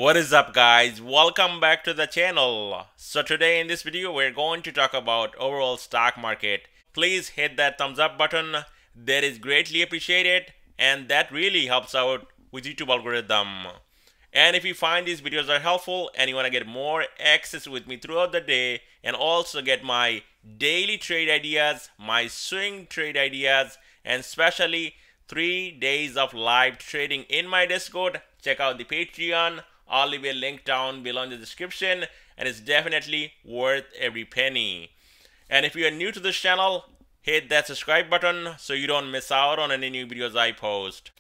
What is up, guys? Welcome back to the channel. So today in this video we're going to talk about overall stock market. Please hit that thumbs up button. That is greatly appreciated and that really helps out with YouTube algorithm. And if you find these videos are helpful and you want to get more access with me throughout the day and also get my daily trade ideas, my swing trade ideas, and especially 3 days of live trading in my Discord, check out the Patreon. I'll leave a link down below in the description and it's definitely worth every penny. And if you are new to this channel, hit that subscribe button so you don't miss out on any new videos I post.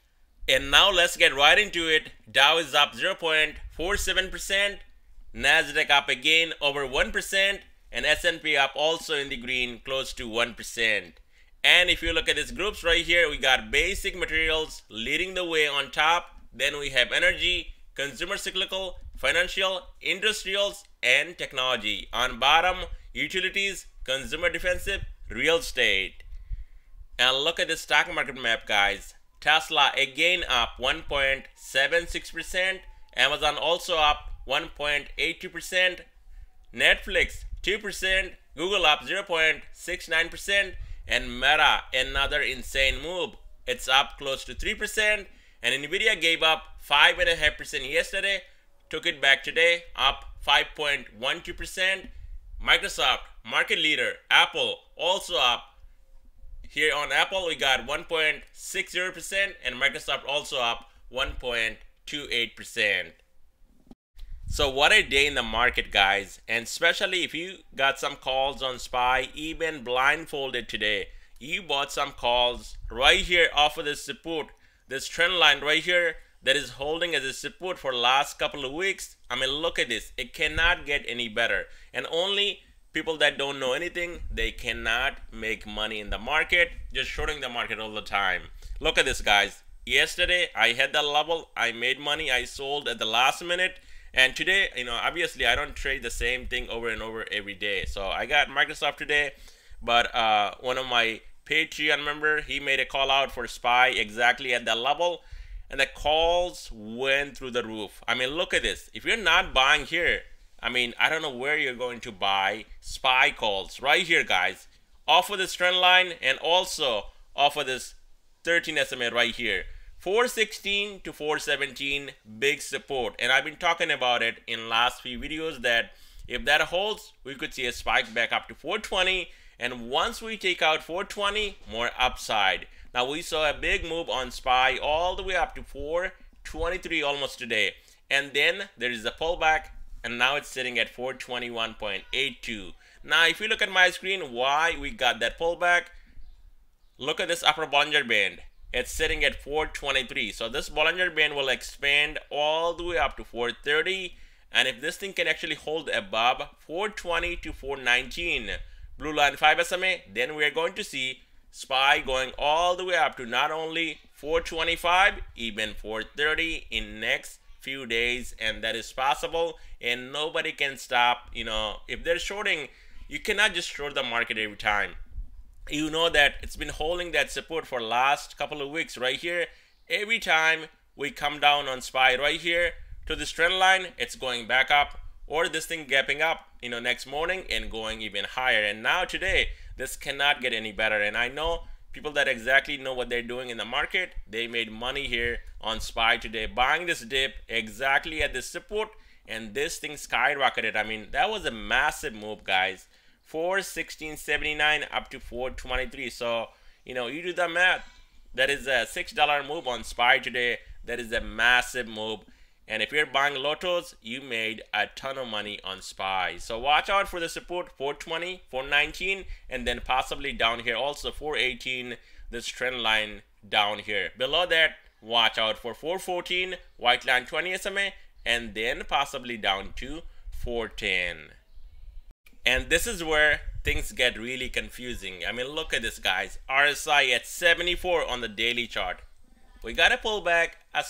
And now let's get right into it. Dow is up 0.47%, Nasdaq up again over 1%, and S&P up also in the green close to 1%. And if you look at these groups right here, we got basic materials leading the way on top. Then we have energy, consumer cyclical, financial, industrials, and technology. On bottom, utilities, consumer defensive, real estate. And look at the stock market map, guys. Tesla again up 1.76%. Amazon also up 1.82%. Netflix 2%. Google up 0.69%. And Meta, another insane move. It's up close to 3%. And Nvidia gave up 5.5% yesterday, took it back today, up 5.12%. Microsoft, market leader, Apple also up. Here on Apple, we got 1.60%, and Microsoft also up 1.28%. So what a day in the market, guys. And especially if you got some calls on SPY, even blindfolded today, you bought some calls right here off of this support. This trend line right here that is holding as a support for the last couple of weeks. I mean, look at this. It cannot get any better. And only people that don't know anything, they cannot make money in the market, just shorting the market all the time. Look at this, guys. Yesterday, I had that level. I made money. I sold at the last minute. And today, obviously, I don't trade the same thing over and over every day. So I got Microsoft today, but one of my Patreon member, he made a call out for SPY exactly at that level, and the calls went through the roof. I mean, look at this. If you're not buying here, I mean, I don't know where you're going to buy SPY calls. Right here, guys, off of this trend line and also off of this 13 SMA right here. 416 to 417, big support. And I've been talking about it in last few videos that if that holds, we could see a spike back up to 420. And once we take out 420, more upside. Now we saw a big move on SPY all the way up to 423 almost today. And then there is a pullback and now it's sitting at 421.82. Now if you look at my screen, why we got that pullback, look at this upper Bollinger Band. It's sitting at 423. So this Bollinger Band will expand all the way up to 430. And if this thing can actually hold above 420 to 419, blue line 5 SMA, then we are going to see SPY going all the way up to not only 425, even 430 in next few days, and that is possible, and nobody can stop. If they're shorting, you cannot just short the market every time. You know that it's been holding that support for last couple of weeks right here. Every time we come down on SPY right here to this trend line, it's going back up, or this thing gapping up, next morning and going even higher. And now today, this cannot get any better. And I know people that exactly know what they're doing in the market, they made money here on SPY today, buying this dip exactly at this support, and this thing skyrocketed. I mean, that was a massive move, guys. 416.79 up to 423. So, you do the math. That is a $6 move on SPY today. That is a massive move. And if you're buying lotos, you made a ton of money on SPY. So watch out for the support, 420, 419, and then possibly down here also 418, this trend line down here. Below that, watch out for 414, white line 20 SMA, and then possibly down to 410. And this is where things get really confusing. I mean, look at this, guys. RSI at 74 on the daily chart. We got a pullback, a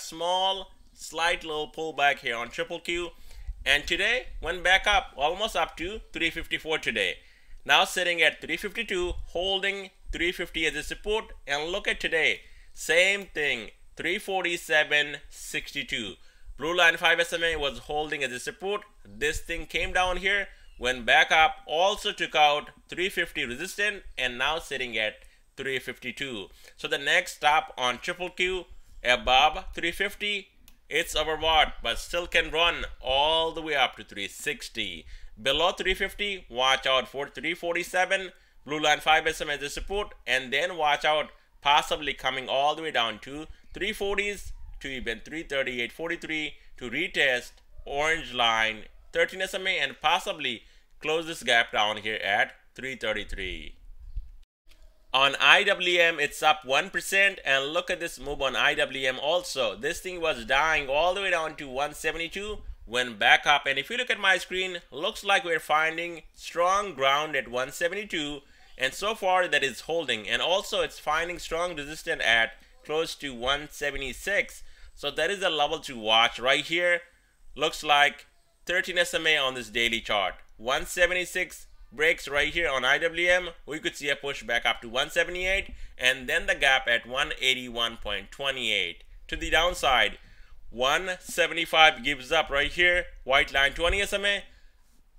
slight little pullback here on triple Q, and today went back up almost up to 354 today. Now sitting at 352, holding 350 as a support. And look at today, same thing, 347.62. Blue line 5 SMA was holding as a support. This thing came down here, went back up, also took out 350 resistance, and now sitting at 352. So the next stop on triple Q above 350, it's overbought, but still can run all the way up to 360. Below 350, watch out for 347. Blue line 5 SMA as a support, and then watch out possibly coming all the way down to 340s to even 338.43 to retest orange line 13 SMA and possibly close this gap down here at 333. On IWM, it's up 1%, and look at this move on IWM also. This thing was dying all the way down to 172, went back up, and if you look at my screen, looks like we're finding strong ground at 172, and so far that is holding, and also it's finding strong resistance at close to 176. So that is a level to watch right here. Looks like 13 SMA on this daily chart. 176 breaks right here on IWM. We could see a push back up to 178 and then the gap at 181.28. To the downside, 175 gives up right here. White line 20 SMA.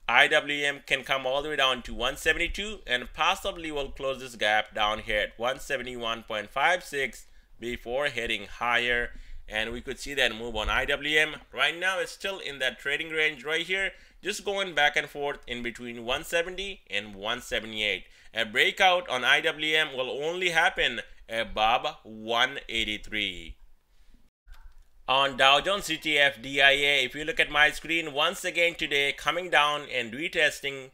IWM can come all the way down to 172 and possibly will close this gap down here at 171.56 before heading higher, and we could see that move on IWM. Right now it's still in that trading range right here, just going back and forth in between 170 and 178. A breakout on IWM will only happen above 183. On Dow Jones ETF DIA, if you look at my screen, once again today coming down and retesting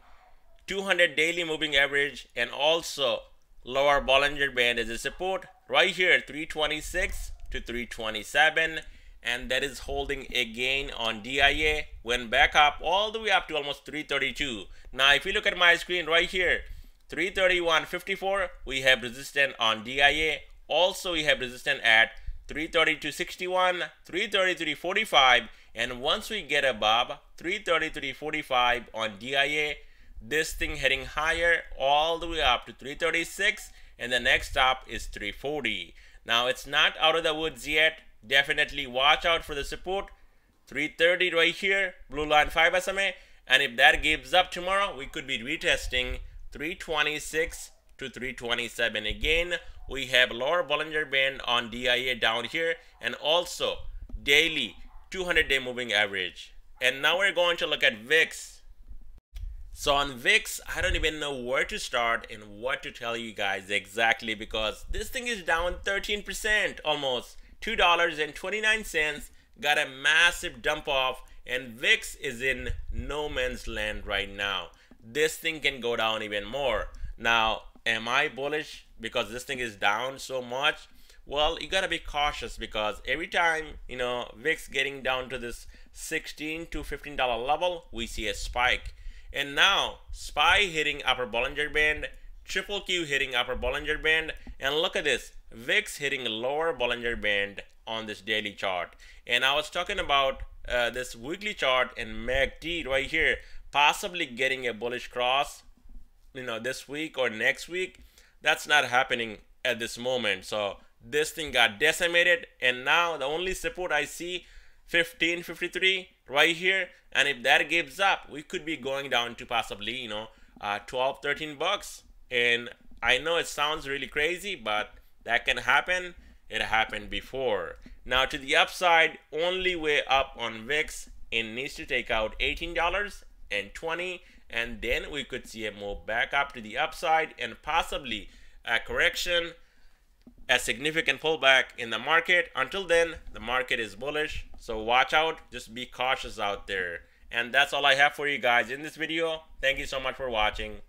200 daily moving average and also lower Bollinger Band as a support right here 326 to 327, and that is holding again on DIA, went back up all the way up to almost 332. Now if you look at my screen right here 331.54, we have resistance on DIA. Also we have resistance at 332.61, 333.45, and once we get above 333.45 on DIA, this thing heading higher all the way up to 336, and the next stop is 340. Now it's not out of the woods yet. Definitely watch out for the support 330 right here, blue line 5 SMA, and if that gives up tomorrow, we could be retesting 326 to 327 again. We have lower Bollinger Band on DIA down here, and also daily 200-day moving average. And now we're going to look at VIX. So on VIX, I don't even know where to start and what to tell you guys exactly, because this thing is down 13%, almost $2.29, got a massive dump off, and VIX is in no man's land right now. This thing can go down even more. Now, am I bullish because this thing is down so much? Well, you gotta be cautious, because every time, VIX getting down to this $16 to $15 level, we see a spike. And now, SPY hitting upper Bollinger Band, triple Q hitting upper Bollinger Band, and look at this, VIX hitting lower Bollinger Band on this daily chart. And I was talking about this weekly chart and MACD right here, possibly getting a bullish cross, this week or next week. That's not happening at this moment. So this thing got decimated, and now the only support I see 15.53 right here, and if that gives up, we could be going down to possibly 12-13 bucks. And I know it sounds really crazy, but that can happen. It happened before. Now to the upside, only way up on VIX, it needs to take out $18.20, and then we could see a move back up to the upside and possibly a correction, a significant pullback in the market. Until then, the market is bullish, so watch out, just be cautious out there. And that's all I have for you guys in this video. Thank you so much for watching.